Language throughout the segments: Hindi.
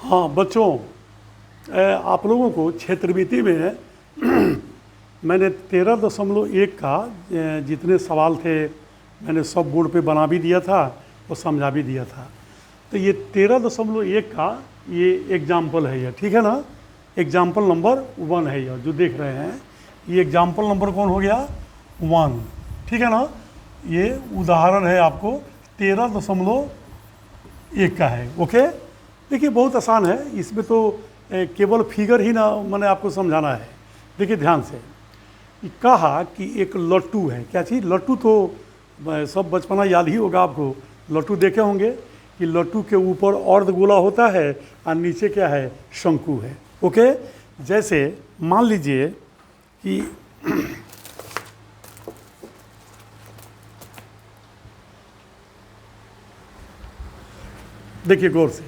हाँ बच्चों, आप लोगों को क्षेत्रविधि में मैंने 13.1 का जितने सवाल थे मैंने सब बोर्ड पे बना भी दिया था और समझा भी दिया था। तो ये 13.1 का ये एग्जाम्पल है, ये ठीक है ना। एग्जाम्पल नंबर 1 है यह जो देख रहे हैं, ये एग्जाम्पल नंबर कौन हो गया 1, ठीक है ना। ये उदाहरण है आपको 13.1 का है। ओके, देखिए बहुत आसान है, इसमें तो केवल फिगर ही ना मैंने आपको समझाना है। देखिए ध्यान से, कहा कि एक लट्टू है। क्या चीज़? लट्टू तो सब बचपना याद ही होगा आपको, लट्टू देखे होंगे कि लट्टू के ऊपर अर्धगोला होता है और नीचे क्या है, शंकु है। ओके, जैसे मान लीजिए कि देखिए गौर से,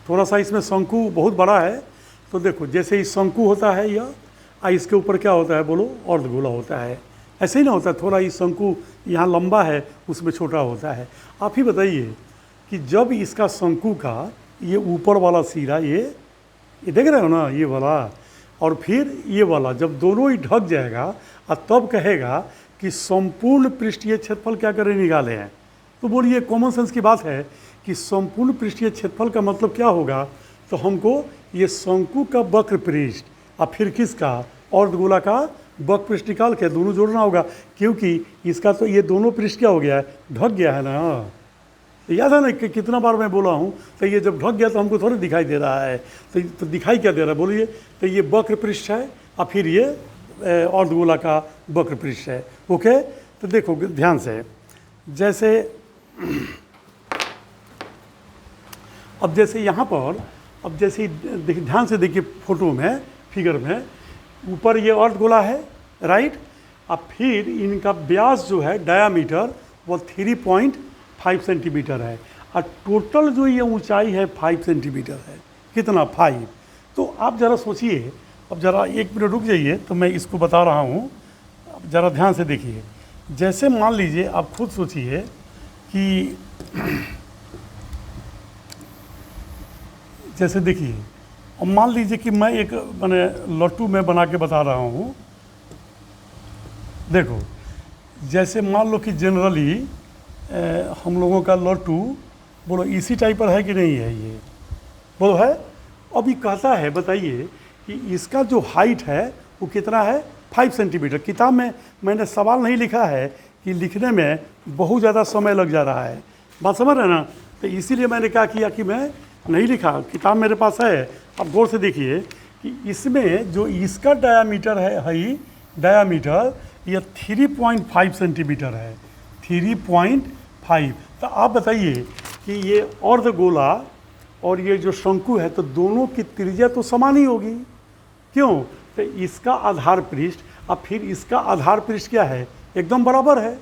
थोड़ा सा इसमें शंकु बहुत बड़ा है, तो देखो जैसे ही शंकु होता है यह, इसके ऊपर क्या होता है बोलो, अर्धगोला होता है। ऐसे ही ना होता है, थोड़ा ये शंकु यहाँ लंबा है, उसमें छोटा होता है। आप ही बताइए कि जब इसका शंकु का ये ऊपर वाला सिरा, ये देख रहे हो ना, ये वाला और फिर ये वाला, जब दोनों ही ढक जाएगा और तब कहेगा कि संपूर्ण पृष्ठीय क्षेत्रफल क्या करें, निकाले हैं। तो बोलिए कॉमन सेंस की बात है कि संपूर्ण पृष्ठीय क्षेत्रफल का मतलब क्या होगा, तो हमको ये शंकु का वक्र पृष्ठ और फिर किसका, अर्धगोला का वक्र पृष्ठ निकाल के दोनों जोड़ना होगा, क्योंकि इसका तो ये दोनों पृष्ठ क्या हो गया है, ढक गया है ना। तो याद है ना कि कितना बार मैं बोला हूँ, तो ये जब ढक गया तो हमको थोड़ा दिखाई दे रहा है। तो दिखाई क्या दे रहा है बोलिए, तो ये वक्र पृष्ठ है और फिर ये अर्धगोला का वक्र पृष्ठ है। ओके, तो देखो ध्यान से, जैसे अब जैसे यहाँ पर, अब जैसे देखिए ध्यान से देखिए फोटो में, फिगर में, ऊपर ये अर्धगोला है, राइट। अब फिर इनका व्यास जो है डायामीटर वो 3.5 सेंटीमीटर है और टोटल जो ये ऊंचाई है 5 सेंटीमीटर है। कितना? 5। तो आप ज़रा सोचिए, अब ज़रा 1 मिनट रुक जाइए, तो मैं इसको बता रहा हूँ, अब ज़रा ध्यान से देखिए। जैसे मान लीजिए, आप खुद सोचिए कि जैसे देखिए, अब मान लीजिए कि मैं एक मैंने लट्टू में बना के बता रहा हूँ। देखो जैसे मान लो कि जनरली हम लोगों का लट्टू बोलो इसी टाइप पर है कि नहीं है, ये बोलो है। अभी कहता है, बताइए कि इसका जो हाइट है वो कितना है, 5 सेंटीमीटर। किताब में मैंने सवाल नहीं लिखा है कि लिखने में बहुत ज़्यादा समय लग जा रहा है, बात समझ रहे हैं ना। तो इसीलिए मैंने क्या किया कि मैं नहीं लिखा, किताब मेरे पास है। अब गौर से देखिए कि इसमें जो इसका डायामीटर है डायामीटर ये 3.5 सेंटीमीटर है, 3.5। तो आप बताइए कि ये अर्धगोला और ये जो शंकु है, तो दोनों की त्रिज्या तो समान ही होगी। क्यों? तो इसका आधार पृष्ठ और फिर इसका आधार पृष्ठ क्या है, एकदम बराबर है।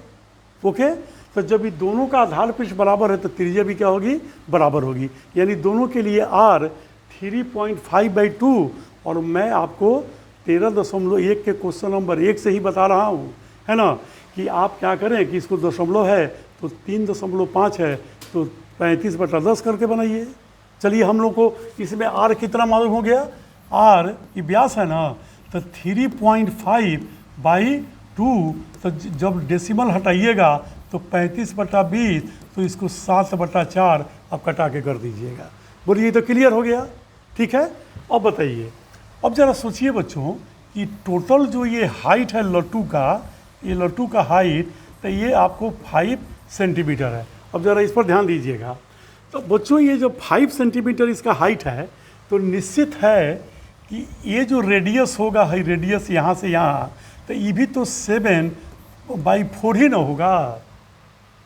ओके, तो जब ये दोनों का आधार पृष्ठ बराबर है तो त्रिज्या भी क्या होगी, बराबर होगी। यानी दोनों के लिए r 3.5/2, और मैं आपको 13.1 के क्वेश्चन नंबर 1 से ही बता रहा हूँ, है ना, कि आप क्या करें कि इसको दशमलव है तो 3.5 है, तो 35/10 करके बनाइए। चलिए हम लोग को इसमें r कितना मालूम हो गया, r ये व्यास है ना, तो 3.5/2, तो जब डेसिमल हटाइएगा तो 35/20, तो इसको 7/4 आप कटा के कर दीजिएगा। बोलिए ये तो क्लियर हो गया, ठीक है। अब बताइए, अब ज़रा सोचिए बच्चों कि टोटल जो ये हाइट है लट्टू का, ये लट्टू का हाइट, तो ये आपको 5 सेंटीमीटर है। अब ज़रा इस पर ध्यान दीजिएगा। तो बच्चों ये जो 5 सेंटीमीटर इसका हाइट है, तो निश्चित है कि ये जो रेडियस होगा, है रेडियस यहाँ से यहाँ, तो ये भी तो 7/4 ही ना होगा,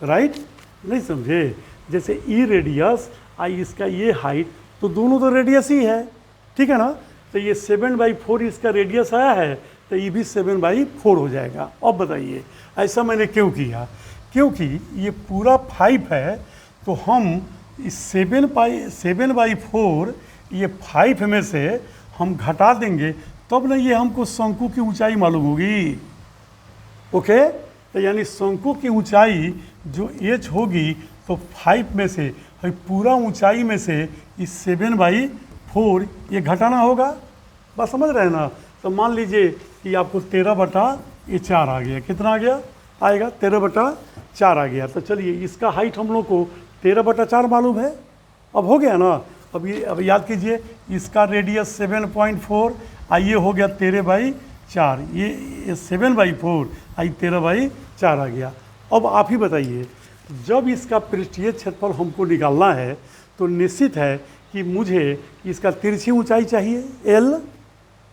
राइट। नहीं समझे? जैसे ई रेडियस आई इसका ये हाइट, तो दोनों तो रेडियस ही है, ठीक है ना। तो ये 7/4 इसका रेडियस आया है, तो ये भी 7/4 हो जाएगा। अब बताइए ऐसा मैंने क्यों किया, क्योंकि ये पूरा 5 है, तो हम इस 7/4 ये 5 में से हम घटा देंगे, तब ना ये हमको शंकु की ऊंचाई मालूम होगी। ओके, तो यानी शंकु की ऊंचाई जो h होगी, तो 5 में से पूरा ऊंचाई में से इस 7/4 4 ये घटाना होगा, बस समझ रहे हैं ना। तो मान लीजिए कि आपको 13/4 आ गया, कितना आ गया आएगा 13/4 आ गया। तो चलिए इसका हाइट हम लोग को 13/4 मालूम है, अब हो गया ना। अब याद कीजिए इसका रेडियस 7.4, आइए हो गया 13/4, ये 7/4 आई 13/4 आ गया। अब आप ही बताइए, जब इसका पृष्ठीय क्षेत्रफल हमको निकालना है तो निश्चित है कि मुझे इसका तिरछी ऊंचाई चाहिए, एल,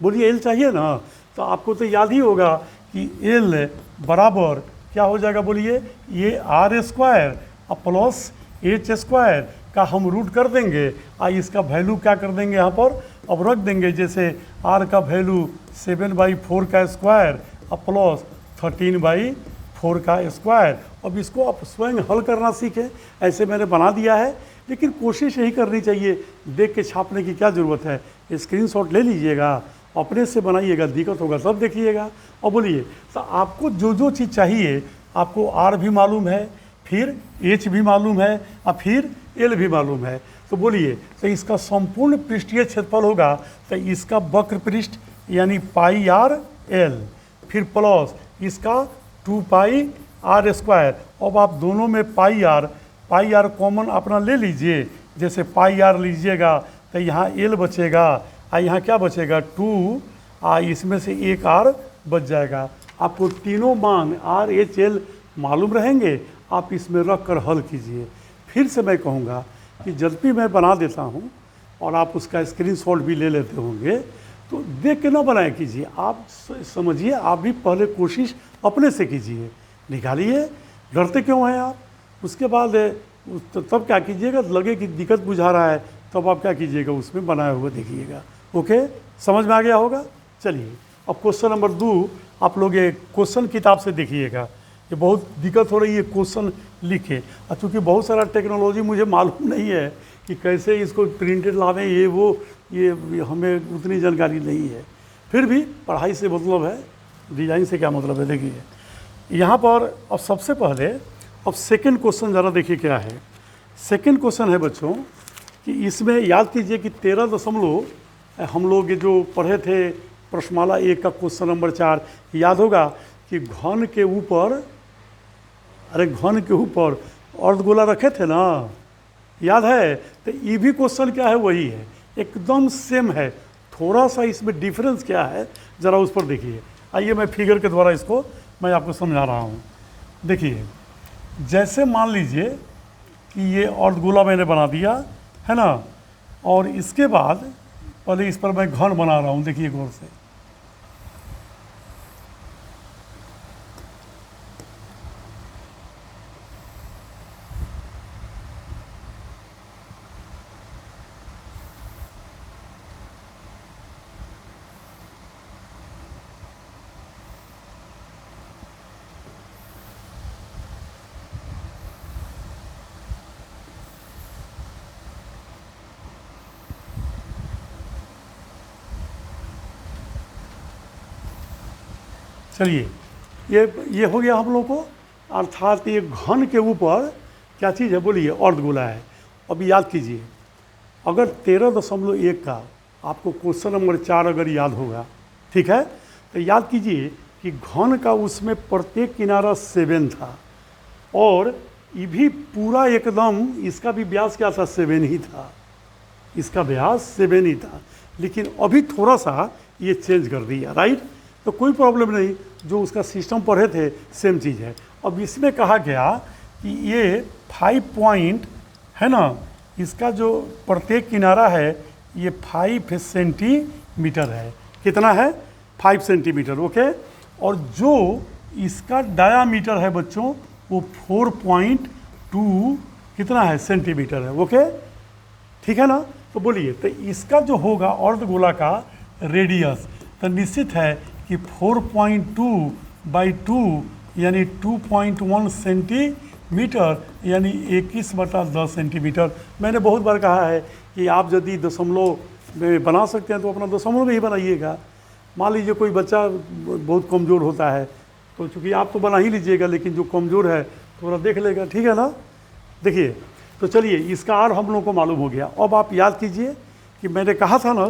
बोलिए एल चाहिए ना। तो आपको तो याद ही होगा कि एल बराबर क्या हो जाएगा, बोलिए ये r² और प्लस h² का हम रूट कर देंगे, इसका वैल्यू क्या कर देंगे यहाँ पर, अब रख देंगे। जैसे r का वैल्यू 7/4 का स्क्वायर और प्लस 13/4 का स्क्वायर। अब इसको आप स्वयं हल करना सीखें, ऐसे मैंने बना दिया है, लेकिन कोशिश यही करनी चाहिए, देख के छापने की क्या ज़रूरत है। स्क्रीनशॉट ले लीजिएगा, अपने से बनाइएगा, दिक्कत होगा तब देखिएगा। और बोलिए तो आपको जो जो चीज़ चाहिए, आपको r भी मालूम है, फिर h भी मालूम है और फिर l भी मालूम है। तो बोलिए तो इसका संपूर्ण पृष्ठीय क्षेत्रफल होगा, तो इसका वक्र पृष्ठ यानी πr_l, फिर प्लस इसका 2πr²। अब आप दोनों में πr कॉमन अपना ले लीजिए, जैसे πr लीजिएगा तो यहाँ l बचेगा और यहाँ क्या बचेगा 2, इसमें से एक r बच जाएगा। आपको तीनों मान r h l मालूम रहेंगे, आप इसमें रख कर हल कीजिए। फिर से मैं कहूँगा कि जब भी मैं बना देता हूँ और आप उसका स्क्रीनशॉट भी ले लेते होंगे, तो देख के ना बनाया कीजिए, आप समझिए, आप भी पहले कोशिश अपने से कीजिए, निकालिए, डरते क्यों हैं आप। उसके बाद तब क्या कीजिएगा, लगे कि दिक्कत बुझा रहा है, तब आप क्या कीजिएगा, उसमें बनाया हुआ देखिएगा। ओके, समझ में आ गया होगा। चलिए अब क्वेश्चन नंबर 2 आप लोग ये क्वेश्चन किताब से देखिएगा। ये बहुत दिक्कत हो रही है क्वेश्चन लिखे, और चूँकि बहुत सारा टेक्नोलॉजी मुझे मालूम नहीं है कि कैसे इसको प्रिंटेड लावें, ये हमें उतनी जानकारी नहीं है। फिर भी पढ़ाई से मतलब है, डिज़ाइन से क्या मतलब है। देखिए यहाँ पर अब सबसे पहले अब सेकंड क्वेश्चन ज़रा देखिए क्या है। सेकंड क्वेश्चन है बच्चों कि इसमें याद कीजिए कि 13 हम लोग जो पढ़े थे प्रश्नमाला 1 का क्वेश्चन नंबर 4, याद होगा कि घन के ऊपर अर्धगोला रखे थे ना, याद है। तो ये भी क्वेश्चन क्या है, वही है, एकदम सेम है, थोड़ा सा इसमें डिफरेंस क्या है ज़रा उस पर देखिए। आइए मैं फिगर के द्वारा इसको मैं आपको समझा रहा हूँ। देखिए जैसे मान लीजिए कि ये अर्धगोला मैंने बना दिया है ना, और इसके बाद पहले इस पर मैं घन बना रहा हूँ, देखिए गौर से। चलिए ये हो गया हम लोग को, अर्थात ये घन के ऊपर क्या चीज़ है, बोलिए अर्धगोला है। अब याद कीजिए, अगर 13.1 का आपको क्वेश्चन नंबर 4 अगर याद होगा, ठीक है, तो याद कीजिए कि घन का उसमें प्रत्येक किनारा 7 था, और ये भी पूरा एकदम इसका भी व्यास क्या था, 7 ही था, इसका व्यास 7 ही था। लेकिन अभी थोड़ा सा ये चेंज कर दिया, राइट। तो कोई प्रॉब्लम नहीं, जो उसका सिस्टम पढ़े थे सेम चीज़ है। अब इसमें कहा गया कि ये 5 पॉइंट है ना, इसका जो प्रत्येक किनारा है ये 5 सेंटीमीटर है। कितना है, 5 सेंटीमीटर, ओके। और जो इसका डायामीटर है बच्चों वो 4.2 कितना है, सेंटीमीटर है, ओके, ठीक है ना। तो बोलिए तो इसका जो होगा अर्धगोला का रेडियस, तो निश्चित है कि 4.2/2 यानी 2.1 सेंटीमीटर, यानी 21/10 सेंटीमीटर। मैंने बहुत बार कहा है कि आप यदि दशमलव में बना सकते हैं तो अपना दशमलव में ही बनाइएगा। मान लीजिए कोई बच्चा बहुत कमज़ोर होता है, तो चूँकि आप तो बना ही लीजिएगा, लेकिन जो कमज़ोर है थोड़ा देख लेगा, ठीक है ना। देखिए तो चलिए इसका आर हम लोग को मालूम हो गया। अब आप याद कीजिए कि मैंने कहा था ना,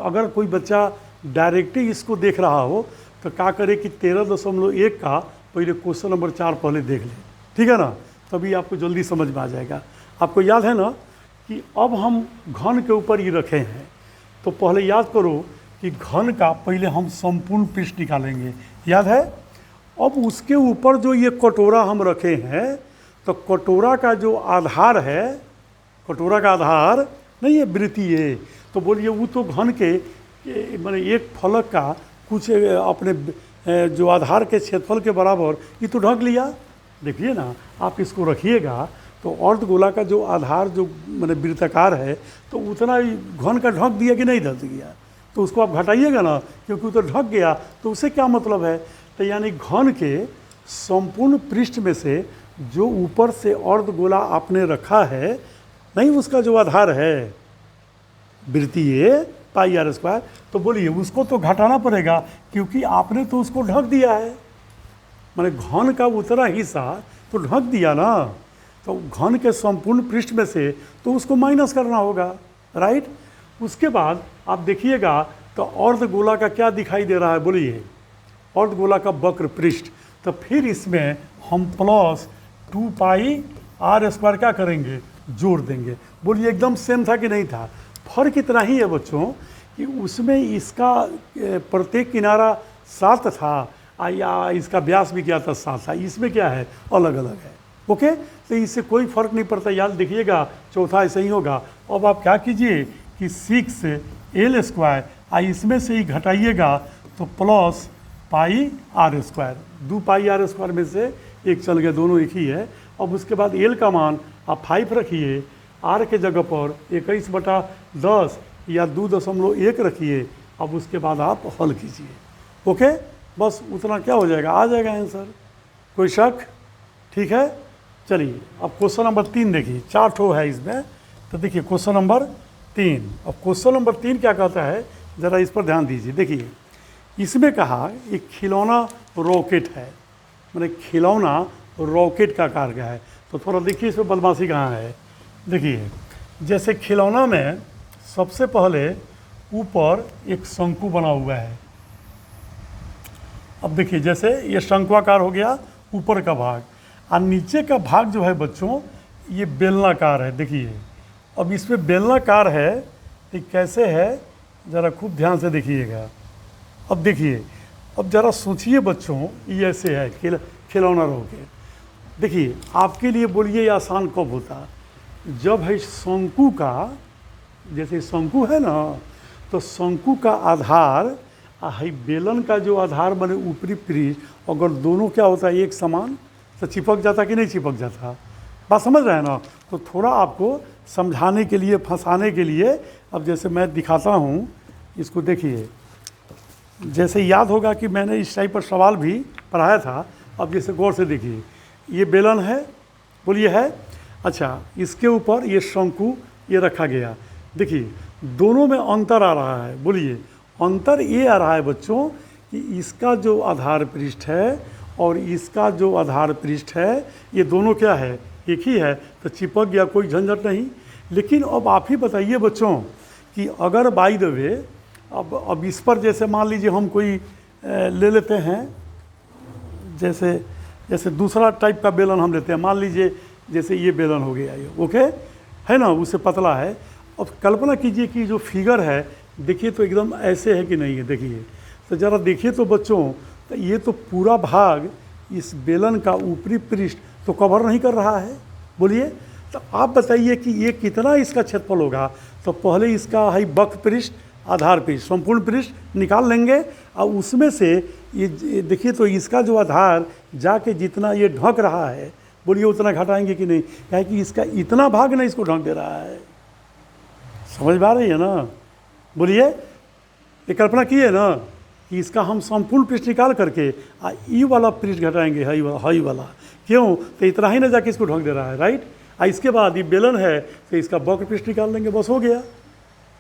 अगर कोई बच्चा डायरेक्टली इसको देख रहा हो तो क्या करे कि 13.1 का पहले क्वेश्चन नंबर 4 पहले देख ले, ठीक है ना, तभी आपको जल्दी समझ में आ जाएगा। आपको याद है ना कि अब हम घन के ऊपर ही रखे हैं, तो पहले याद करो कि घन का पहले हम संपूर्ण पृष्ठ निकालेंगे, याद है। अब उसके ऊपर जो ये कटोरा हम रखे हैं, तो कटोरा का जो आधार है, कटोरा का आधार नहीं है वृत्तीय, तो बोलिए वो तो घन के माने एक फलक का कुछ अपने जो आधार के क्षेत्रफल के बराबर ये तो ढक लिया। देखिए ना, आप इसको रखिएगा तो अर्धगोला का जो आधार जो माने वृत्ताकार है तो उतना ही घन का ढक दिया कि नहीं ढक दिया, तो उसको आप घटाइएगा ना, क्योंकि वो तो ढक गया, तो उससे क्या मतलब है। तो यानी घन के संपूर्ण पृष्ठ में से जो ऊपर से अर्धगोला आपने रखा है, नहीं उसका जो आधार है वृत्तीय पाई आर स्क्वायर, तो बोलिए उसको तो घटाना पड़ेगा, क्योंकि आपने तो उसको ढक दिया है, माने घन का उतना हिस्सा तो ढक दिया ना, तो घन के संपूर्ण पृष्ठ में से तो उसको माइनस करना होगा, राइट। उसके बाद आप देखिएगा तो अर्धगोला का क्या दिखाई दे रहा है, बोलिए अर्धगोला का वक्र पृष्ठ, तो फिर इसमें हम प्लस 2 पाई आर स्क्वायर क्या करेंगे, जोड़ देंगे। बोलिए एकदम सेम था कि नहीं था। फर्क इतना ही है बच्चों कि उसमें इसका प्रत्येक किनारा 7 था या इसका व्यास भी क्या था 7 था, इसमें क्या है अलग अलग है, ओके। तो इससे कोई फर्क नहीं पड़ता, याद देखिएगा चौथा ऐसे ही होगा। अब आप क्या कीजिए कि 6l स्क्वायर इसमें से ही घटाइएगा तो plus pi r square, 2 pi r square में से एक चल गया, दोनों एक ही है। अब उसके बाद एल का मान आप 5 रखिए, आर के जगह पर 21/10 या 2.1 रखिए। अब उसके बाद आप हल कीजिए, ओके, बस उतना क्या हो जाएगा, आ जाएगा आंसर। कोई शक, ठीक है। चलिए अब क्वेश्चन नंबर 3 देखिए, 4 ठो है इसमें, तो देखिए क्वेश्चन नंबर 3। अब क्वेश्चन नंबर 3 क्या कहता है, ज़रा इस पर ध्यान दीजिए। देखिए इसमें कहा एक खिलौना रॉकेट है, मैंने खिलौना रॉकेट का कार्य है, तो थोड़ा देखिए इसमें बदमाशी कहाँ है। देखिए जैसे खिलौना में सबसे पहले ऊपर एक शंकु बना हुआ है। अब देखिए जैसे ये शंक्वाकार हो गया ऊपर का भाग, और नीचे का भाग जो है बच्चों ये बेलनाकार है। देखिए अब इसमें बेलनाकार है, ये कैसे है ज़रा खूब ध्यान से देखिएगा। अब देखिए, अब ज़रा सोचिए बच्चों, ये ऐसे है खिलौना रॉकेट। देखिए आपके लिए बोलिए ये आसान कब होता, जब है शंकु का, जैसे शंकु है ना, तो शंकु का आधार है बेलन का जो आधार बने ऊपरी पृष्ठ, अगर दोनों क्या होता है एक समान, तो चिपक जाता कि नहीं चिपक जाता, बात समझ रहे हैं ना। तो थोड़ा आपको समझाने के लिए, फंसाने के लिए, अब जैसे मैं दिखाता हूँ इसको, देखिए जैसे याद होगा कि मैंने इस टाइप पर सवाल भी पढ़ाया था। अब जैसे गौर से देखिए, ये बेलन है, बोलिए है, अच्छा इसके ऊपर ये शंकु ये रखा गया। देखिए दोनों में अंतर आ रहा है, बोलिए अंतर ये आ रहा है बच्चों कि इसका जो आधार पृष्ठ है और इसका जो आधार पृष्ठ है ये दोनों क्या है, एक ही है, तो चिपक गया, कोई झंझट नहीं। लेकिन अब आप ही बताइए बच्चों कि अगर बाय द वे अब इस पर जैसे मान लीजिए हम कोई ले लेते हैं, जैसे दूसरा टाइप का बेलन हम लेते हैं, मान लीजिए जैसे ये बेलन हो गया ये, ओके है ना, उससे पतला है। अब कल्पना कीजिए कि जो फिगर है देखिए तो एकदम ऐसे है कि नहीं है, देखिए तो ज़रा देखिए तो बच्चों, तो ये तो पूरा भाग इस बेलन का ऊपरी पृष्ठ तो कवर नहीं कर रहा है, बोलिए। तो आप बताइए कि ये कितना इसका क्षेत्रफल होगा। तो पहले इसका है वक्र पृष्ठ, आधार पृष्ठ, संपूर्ण पृष्ठ निकाल लेंगे, और उसमें से ये देखिए तो इसका जो आधार जाके जितना ये ढक रहा है, बोलिए उतना घटाएंगे कि नहीं, क्या है कि इसका इतना भाग ना इसको ढक दे रहा है, समझ में आ रही है ना, बोलिए। ये कल्पना की है ना कि इसका हम संपूर्ण पृष्ठ निकाल करके ई वाला पृष्ठ घटाएंगे, हाई वाला, क्यों, तो इतना ही ना जाके इसको ढक दे रहा है, राइट। इसके बाद ये बेलन है तो इसका वक्र पृष्ठ निकाल लेंगे, बस हो गया,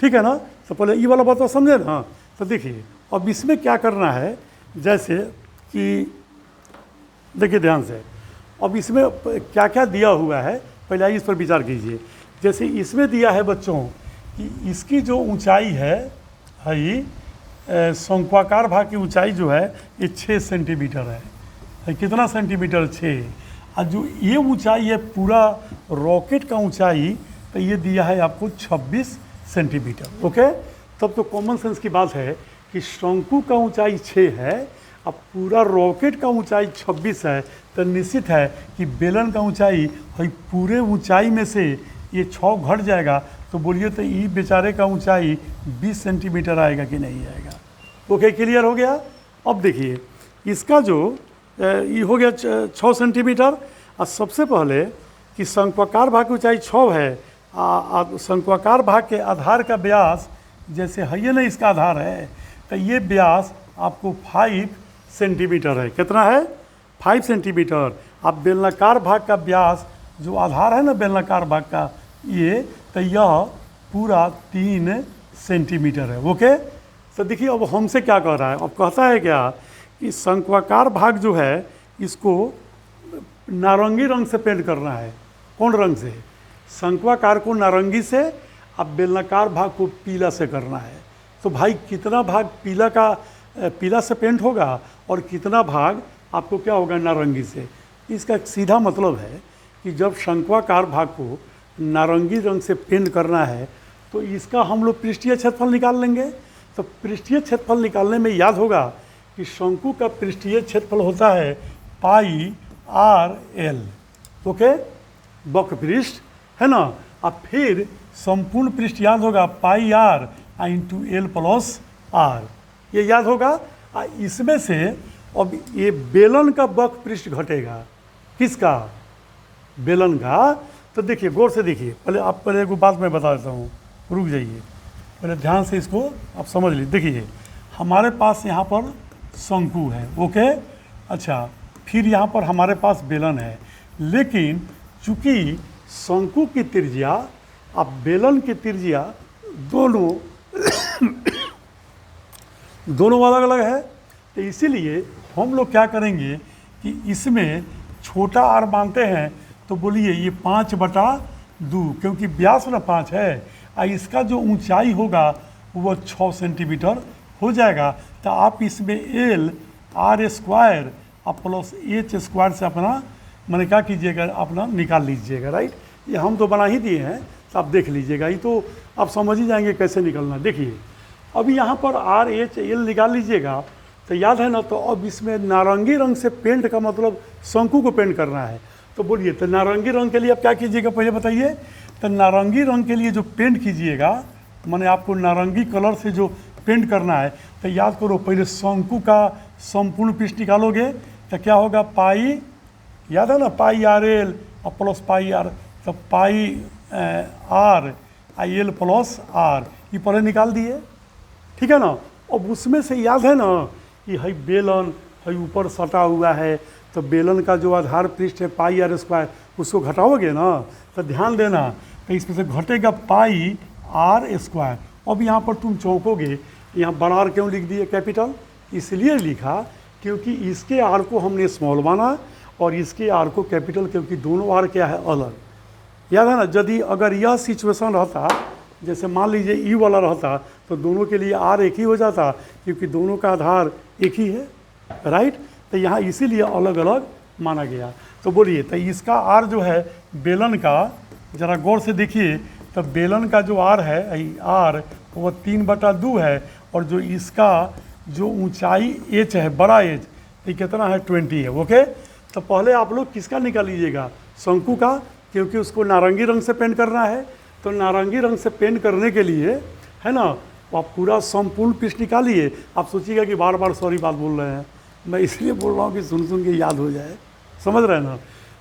ठीक है ना। तो पहले ई वाला बात तो समझे ना। तो देखिए अब इसमें क्या करना है, जैसे कि देखिए ध्यान से, अब इसमें क्या क्या दिया हुआ है पहले इस पर विचार कीजिए। जैसे इसमें दिया है बच्चों कि इसकी जो ऊंचाई है ये शंक्वाकार भाग की ऊंचाई जो है ये 6 सेंटीमीटर है। कितना सेंटीमीटर? 6। और जो ये ऊंचाई है पूरा रॉकेट का ऊंचाई, तो ये दिया है आपको 26 सेंटीमीटर। ओके, तब तो कॉमन सेंस की बात है कि शंकु का ऊंचाई 6 है, अब पूरा रॉकेट का ऊंचाई 26 है, तो निश्चित है कि बेलन का ऊंचाई भाई पूरे ऊंचाई में से ये 6 घट जाएगा, तो बोलिए तो ये बेचारे का ऊंचाई 20 सेंटीमीटर आएगा कि नहीं आएगा? ओके, क्लियर हो गया। अब देखिए इसका जो ये हो गया 6 सेंटीमीटर। और सबसे पहले कि शंक्वाकार भाग की ऊंचाई 6 है, शंक्वाकार भाग के आधार का व्यास जैसे है ये ना, इसका आधार है, तो ये व्यास आपको 5 सेंटीमीटर है। कितना है? 5 सेंटीमीटर। अब बेलनाकार भाग का व्यास जो आधार है ना बेलनाकार भाग का, ये तो यह पूरा 3 सेंटीमीटर है। ओके, तो देखिए अब हमसे क्या कह रहा है, अब कहता है क्या कि शंक्वाकार भाग जो है इसको नारंगी रंग से पेंट करना है। कौन रंग से? शंक्वाकार को नारंगी से, अब बेलनाकार भाग को पीला से करना है। तो भाई कितना भाग पीला से पेंट होगा और कितना भाग आपको क्या होगा? नारंगी से। इसका सीधा मतलब है कि जब शंक्वाकार भाग को नारंगी रंग से पेंट करना है तो इसका हम लोग पृष्ठीय क्षेत्रफल निकाल लेंगे। तो पृष्ठीय क्षेत्रफल निकालने में याद होगा कि शंकु का पृष्ठीय क्षेत्रफल होता है पाई आर एल। ओके, वक्र पृष्ठ है ना। अब फिर संपूर्ण पृष्ठ याद होगा pi r into l plus r, ये याद होगा। इसमें से अब ये बेलन का वक्र पृष्ठ घटेगा। किसका? बेलन का। तो देखिए गौर से देखिए, पहले एक बात मैं बता देता हूँ, रुक जाइए, पहले ध्यान से इसको आप समझ लीजिए। देखिए हमारे पास यहाँ पर शंकु है। ओके, अच्छा, फिर यहाँ पर हमारे पास बेलन है, लेकिन चूंकि शंकु की त्रिज्या अब बेलन की त्रिज्या दोनों अलग अलग है, तो इसीलिए हम लोग क्या करेंगे कि इसमें छोटा आर मानते हैं, तो बोलिए ये 5/2, क्योंकि व्यास ना 5 है और इसका जो ऊंचाई होगा वो 6 सेंटीमीटर हो जाएगा। तो आप इसमें एल आर स्क्वायर और प्लस एच स्क्वायर से अपना मैंने क्या कीजिएगा, अपना निकाल लीजिएगा। राइट, ये हम तो बना ही दिए हैं, तो आप देख लीजिएगा, ये तो आप समझ ही जाएंगे कैसे निकलना। देखिए अभी यहाँ पर आर एच एल निकाल लीजिएगा, तो याद है ना। तो अब इसमें नारंगी रंग से पेंट का मतलब शंकु को पेंट करना है। तो बोलिए तो नारंगी रंग के लिए आप क्या कीजिएगा, पहले बताइए। तो नारंगी रंग के लिए जो पेंट कीजिएगा, माने आपको नारंगी कलर से जो पेंट करना है, तो याद करो पहले शंकु का संपूर्ण पृष्ठ निकालोगे तो क्या होगा? पाई, याद है ना, पाई आर एल और प्लस पाई आर, तो pi r I l plus r, ये पहले निकाल दिए, ठीक है ना। अब उसमें से याद है ना कि है बेलन है ऊपर सटा हुआ है, तो बेलन का जो आधार पृष्ठ है पाई आर स्क्वायर, उसको घटाओगे ना, तो ध्यान देना, तो इसमें से घटेगा पाई आर स्क्वायर। अब यहाँ पर तुम चौंकोगे, यहाँ बड़ा आर क्यों लिख दिए कैपिटल? इसलिए लिखा क्योंकि इसके आर को हमने स्मॉल माना और इसके आर को कैपिटल, क्योंकि दोनों आर क्या है? अलग। याद है ना, यदि अगर यह सिचुएशन रहता, जैसे मान लीजिए ई वाला रहता, तो दोनों के लिए आर एक ही हो जाता, क्योंकि दोनों का आधार एक ही है। राइट, तो यहाँ इसीलिए अलग अलग माना गया। तो बोलिए तो इसका आर जो है बेलन का, ज़रा गौर से देखिए, तो बेलन का जो आर है आर वो 3/2 है, और जो इसका जो ऊंचाई एच है, बड़ा एच, तो कितना है? 20 है। ओके, तो पहले आप लोग किसका निकाल लीजिएगा? शंकु का, क्योंकि उसको नारंगी रंग से पेंट करना है। तो नारंगी रंग से पेंट करने के लिए है ना, आप पूरा संपूर्ण पृष्ठ निकालिए। आप सोचिएगा कि बार बार सॉरी बात बोल रहे हैं, मैं इसलिए बोल रहा हूँ कि सुन के याद हो जाए, समझ रहे हैं ना।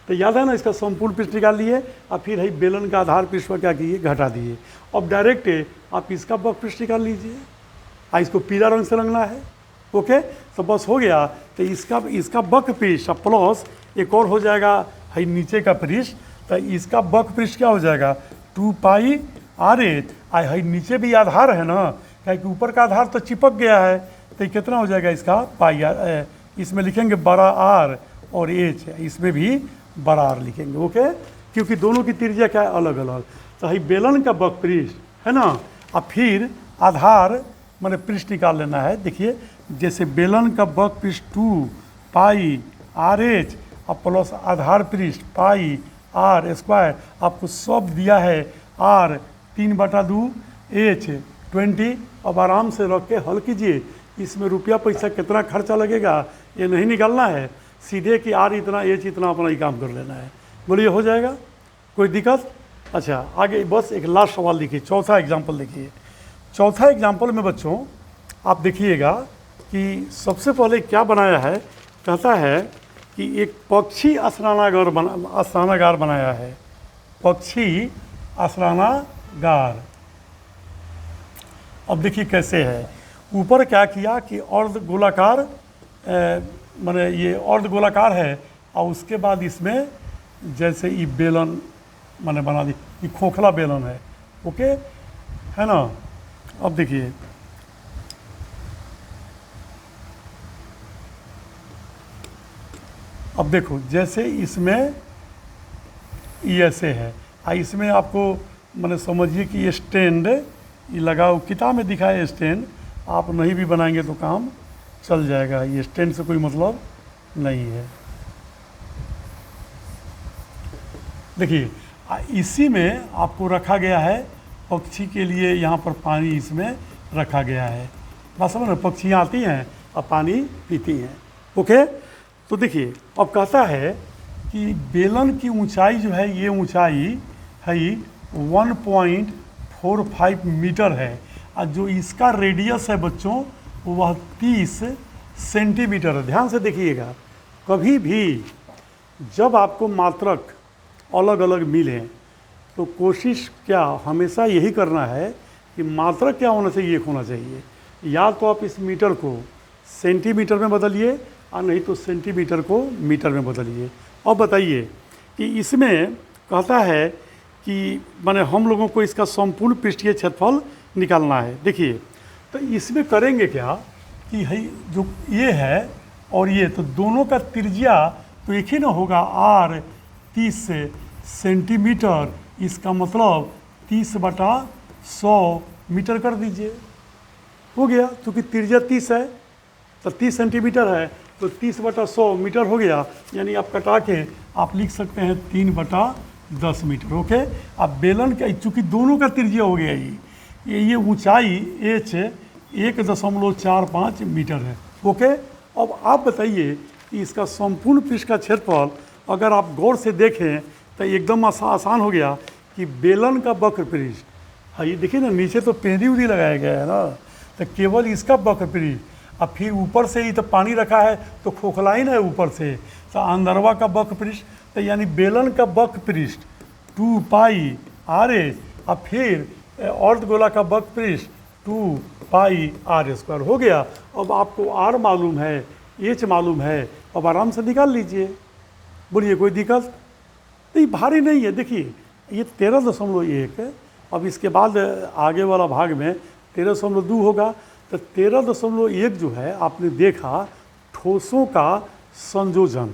तो याद है ना, इसका संपूर्ण पृष्ठ निकाल लिए और फिर है बेलन का आधार पृष्ठ पर क्या किए? घटा दिए। अब डायरेक्ट आप इसका वक्र पृष्ठ निकाल लीजिए, इसको पीला रंग से रंगना है। ओके, तो बस हो गया। तो इसका वक्र पृष्ठ प्लस एक और हो जाएगा है नीचे का पृष्ठ, तो इसका वक्र पृष्ठ क्या हो जाएगा? 2 पाई आर एच। है नीचे भी आधार है ना, क्योंकि ऊपर का आधार तो चिपक गया है, तो कितना हो जाएगा इसका? पाई आर, इसमें लिखेंगे बड़ा आर और एच, इसमें भी बड़ा आर लिखेंगे। ओके, क्योंकि दोनों की त्रिज्या क्या है? अलग अलग। तो है बेलन का वक्र पृष्ठ है ना, अब फिर आधार मैंने पृष्ठ निकाल लेना है। देखिए जैसे बेलन का वक्र पृष्ठ 2 पाई आर एच और प्लस आधार पृष्ठ पाई आर स्क्वायर, आपको सब दिया है आर 3/2 एच 20। अब आराम से रख के हल कीजिए। इसमें रुपया पैसा कितना खर्चा लगेगा ये नहीं निकालना है, सीधे कि आर इतना एच इतना अपना ही काम कर लेना है। बोलिए हो जाएगा, कोई दिक्कत? अच्छा आगे बस एक लास्ट सवाल लिखिए, चौथा एग्जाम्पल लिखिए। चौथा एग्जाम्पल में बच्चों आप देखिएगा कि सबसे पहले क्या बनाया है, कहता है कि एक पक्षी आसनागार बनाया है, पक्षी आसनागार। अब देखिए कैसे है, ऊपर क्या किया कि अर्ध गोलाकार माने ये अर्ध गोलाकार है और उसके बाद इसमें जैसे ये बेलन मैंने बना दी, ये खोखला बेलन है, ओके है ना। अब देखिए अब देखो जैसे इसमें ये ऐसे है, इसमें आपको मैंने समझिए कि ये स्टैंड ये लगाओ, किताब में दिखाए स्टैंड, आप नहीं भी बनाएंगे तो काम चल जाएगा, ये स्टैंड से कोई मतलब नहीं है। देखिए इसी में आपको रखा गया है पक्षी के लिए, यहाँ पर पानी इसमें रखा गया है। बात समझ ना, पक्षियाँ आती हैं और पानी पीती हैं, ओके। तो देखिए अब कहता है कि बेलन की ऊंचाई जो है, ये ऊंचाई है 1.45 मीटर है और जो इसका रेडियस है बच्चों वह 30 सेंटीमीटर है। ध्यान से देखिएगा, कभी भी जब आपको मात्रक अलग अलग मिले तो कोशिश क्या हमेशा यही करना है कि मात्रक क्या होना चाहिए, एक होना चाहिए। या तो आप इस मीटर को सेंटीमीटर में बदलिए और नहीं तो सेंटीमीटर को मीटर में बदलिए। अब बताइए कि इसमें कहता है कि माने हम लोगों को इसका संपूर्ण पृष्ठीय क्षेत्रफल निकालना है। देखिए तो इसमें करेंगे क्या कि है जो ये है और ये, तो दोनों का त्रिज्या तो एक ही ना होगा, आर 30 सेंटीमीटर, इसका मतलब 30/100 मीटर कर दीजिए, हो गया। क्योंकि त्रिज्या 30 है तो 30 सेंटीमीटर है तो 30/100 मीटर हो गया, यानी आप कटा के आप लिख सकते हैं 3/10 मीटर, ओके। अब बेलन का चूँकि दोनों का त्रिज्या हो गया ये ऊंचाई एच 1.45 मीटर है, ओके। अब आप बताइए कि इसका संपूर्ण पृष्ठ का क्षेत्रफल अगर आप गौर से देखें तो एकदम आसान हो गया कि बेलन का वक्र पृष्ठ, हाँ ये देखिए ना नीचे तो पेंदी उदी लगाया गया है ना, तो केवल इसका वक्र पृष्ठ, अब फिर ऊपर से ही तो पानी रखा है तो खोखला ही ना है ऊपर से, तो अंदरवा का वक्र पृष्ठ, तो यानी बेलन का वक्र पृष्ठ 2 पाई आर एच और फिर अर्धगोला का वक्र पृष्ठ 2 पाई आर स्क्वायर हो गया। अब आपको आर मालूम है, एच मालूम है, अब आराम से निकाल लीजिए। बोलिए कोई दिक्कत नहीं, भारी नहीं है। देखिए ये 13.1 है, अब इसके बाद आगे वाला भाग में 13.2 होगा, तो 13.1 जो है आपने देखा ठोसों का संयोजन,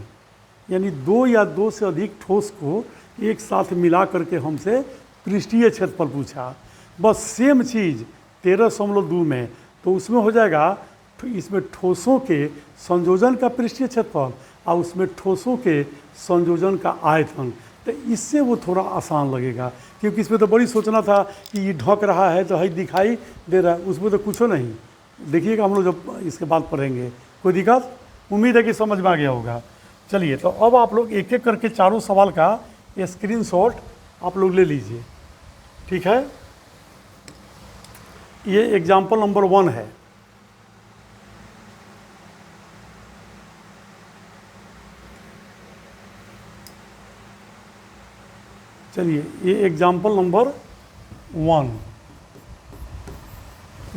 यानी 2 या 2 से अधिक ठोस को एक साथ मिला करके हमसे पृष्ठीय क्षेत्रफल पूछा। बस सेम चीज़ 13.2 में, तो उसमें हो जाएगा इसमें ठोसों के संयोजन का पृष्ठीय क्षेत्रफल और उसमें ठोसों के संयोजन का आयतन, तो इससे वो थोड़ा आसान लगेगा। क्योंकि इसमें तो बड़ी सोचना था कि ये ढक रहा है तो है दिखाई दे रहा है, उसमें तो कुछ नहीं। देखिएगा हम लोग जब इसके बाद पढ़ेंगे, कोई दिक्कत? उम्मीद है कि समझ में आ गया होगा। चलिए तो अब आप लोग एक एक करके चारों सवाल का स्क्रीनशॉट आप लोग ले लीजिए, ठीक है। ये एग्जाम्पल नंबर 1 है। चलिए ये एग्जाम्पल नंबर 1,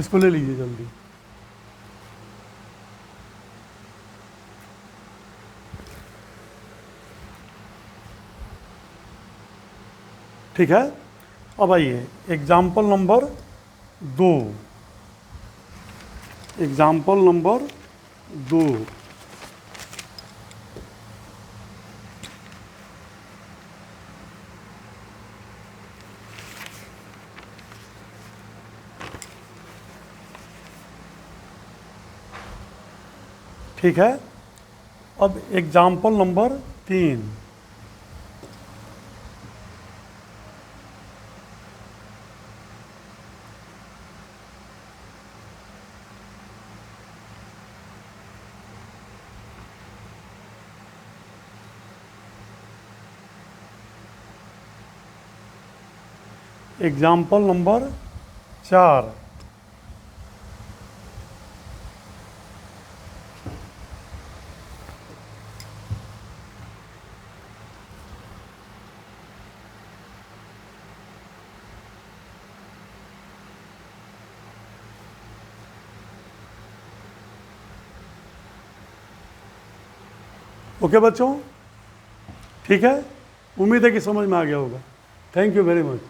इसको ले लीजिए जल्दी। ठीक है, अब आइए एग्जाम्पल नंबर 2। एग्जाम्पल नंबर 2, ठीक है। अब example number 3, example number 4, okay बच्चों, ठीक है। उम्मीद है कि समझ में आ गया होगा। Thank you very much.